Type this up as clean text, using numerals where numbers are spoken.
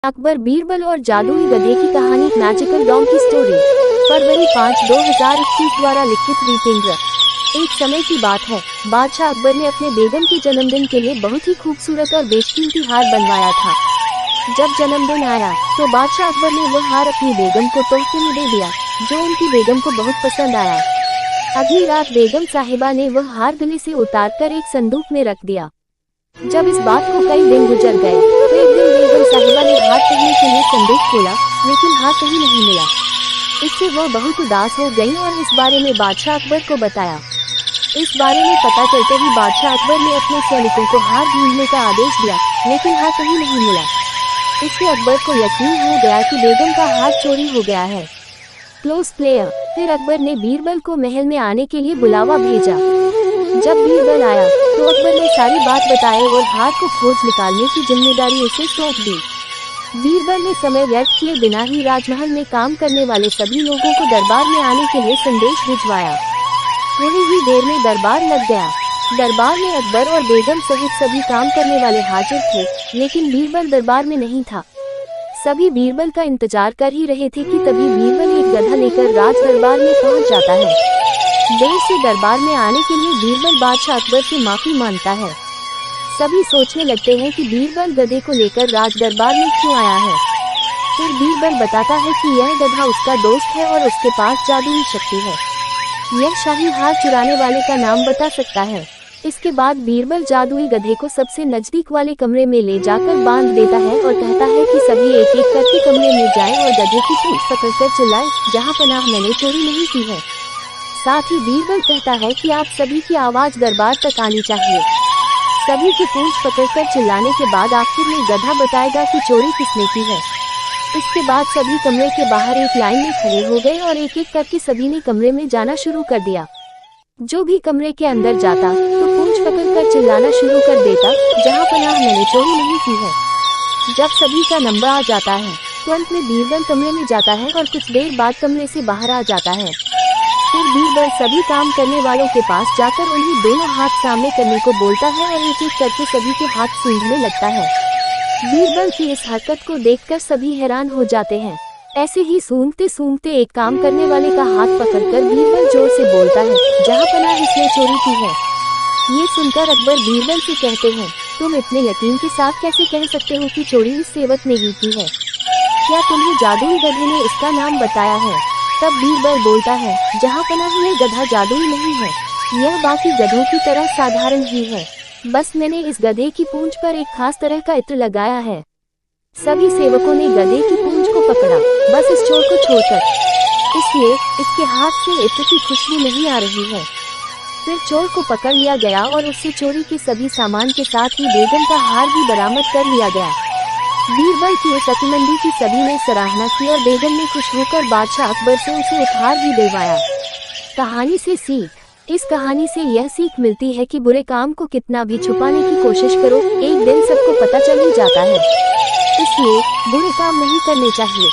अकबर बीरबल और जादुई गधे की कहानी मैजिकल डोंकी स्टोरी फरवरी 5, 2021 द्वारा लिखित रीपिंद्र। एक समय की बात है, बादशाह अकबर ने अपने बेगम के जन्मदिन के लिए बहुत ही खूबसूरत और बेशकीमती हार बनवाया था। जब जन्मदिन आया तो बादशाह अकबर ने वह हार अपनी बेगम को तोहफे में दे दिया, जो उनकी बेगम को बहुत पसंद आया। अगली रात बेगम साहिबा ने वह हार गले से उतारकर एक संदूक में रख दिया। जब इस बात को कई दिन गुजर गए तो एक दिन बेगम साहिबा ने हार पहनने के लिए संदूक खोला, लेकिन हार कहीं नहीं मिला। इससे वह बहुत उदास हो गई और इस बारे में बादशाह अकबर को बताया। इस बारे में पता चलते ही बादशाह अकबर ने अपने सैनिकों को हार ढूंढने का आदेश दिया, लेकिन हार कहीं नहीं मिला। इससे अकबर को यकीन हो गया कि बेगम का हार चोरी हो गया है। Close player. फिर अकबर ने बीरबल को महल में आने के लिए बुलावा भेजा। जब बीरबल आया तो अकबर ने सारी बात बताई और हार को खोज निकालने की जिम्मेदारी उसे सौंप दी। बीरबल ने समय व्यर्थ किए बिना ही राजमहल में काम करने वाले सभी लोगों को दरबार में आने के लिए संदेश भिजवाया। थोड़ी ही देर में दरबार लग गया। दरबार में अकबर और बेगम सहित सभी काम करने वाले हाजिर थे, लेकिन बीरबल दरबार में नहीं था। सभी बीरबल का इंतजार कर ही रहे थे कि तभी बीरबल एक गधा लेकर राज दरबार में पहुंच जाता है। देर से दरबार में आने के लिए बीरबल बादशाह अकबर से माफी मांगता है। सभी सोचने लगते हैं कि बीरबल गधे को लेकर राज दरबार में क्यों आया है। फिर बीरबल बताता है कि यह गधा उसका दोस्त है और उसके पास जादुई शक्ति है। यह शाही हार चुराने वाले का नाम बता सकता है। इसके बाद बीरबल जादुई गधे को सबसे नजदीक वाले कमरे में ले जाकर बांध देता है और कहता है कि सभी एक एक करके कमरे में जाएं और गधे की पूंछ पकड़कर चिल्लाएं, जहां पनाह मैंने चोरी नहीं की है। साथ ही बीरबल कहता है कि आप सभी की आवाज दरबार तक आनी चाहिए। सभी की पूंछ पकड़कर चिल्लाने के बाद आखिर में गधा बताएगा कि चोरी किसने की है। इसके बाद सभी कमरे के बाहर एक लाइन में खड़े हो गए और एक एक करके सभी ने कमरे में जाना शुरू कर दिया। जो भी कमरे के अंदर जाता तो पूंछ पकड़कर चिल्लाना शुरू कर देता, जहां पनाह मैंने चोरी नहीं की है। जब सभी का नंबर आ जाता है तो अंत में बीरबल कमरे में जाता है और कुछ देर बाद कमरे से बाहर आ जाता है। फिर बीरबल सभी काम करने वालों के पास जाकर उन्हें दोनों हाथ सामने करने को बोलता है और एक एक करके सभी के हाथ सूंघने लगता है। बीरबल की इस हरकत को देखकर सभी हैरान हो जाते हैं। ऐसे ही सूंघते सूंघते एक काम करने वाले का हाथ पकड़कर बीरबल जोर से बोलता है, जहां पनाह इसने चोरी की है। ये सुनकर अकबर बीरबल से कहते हैं, तुम इतने यकीन के साथ कैसे कह सकते हो कि चोरी इस सेवक ने की है? क्या तुम्हें जादुई गधे ने इसका नाम बताया है? तब बीरबल बोलता है, जहां पनाह यह गधा जादुई नहीं है, यह बाकी गधों की तरह साधारण ही है। बस मैंने इस गधे की पूंछ पर एक खास तरह का इत्र लगाया है। सभी सेवकों ने गधे की पूंछ को पकड़ा, बस इस चोर को छोड़कर, इसलिए इसके हाथ से इत्र की खुशबू नहीं आ रही है। फिर चोर को पकड़ लिया गया और उससे चोरी के सभी सामान के साथ ही बेगम का हार भी बरामद कर लिया गया। बीरबल की इस अतिमंदी की सभी ने सराहना की और बेगम ने खुश होकर बादशाह अकबर से उसे उपहार भी दिलवाया। कहानी से सीख। इस कहानी से यह सीख मिलती है कि बुरे काम को कितना भी छुपाने की कोशिश करो, एक दिन सबको पता चल ही जाता है। इसलिए बुरे काम नहीं करने चाहिए।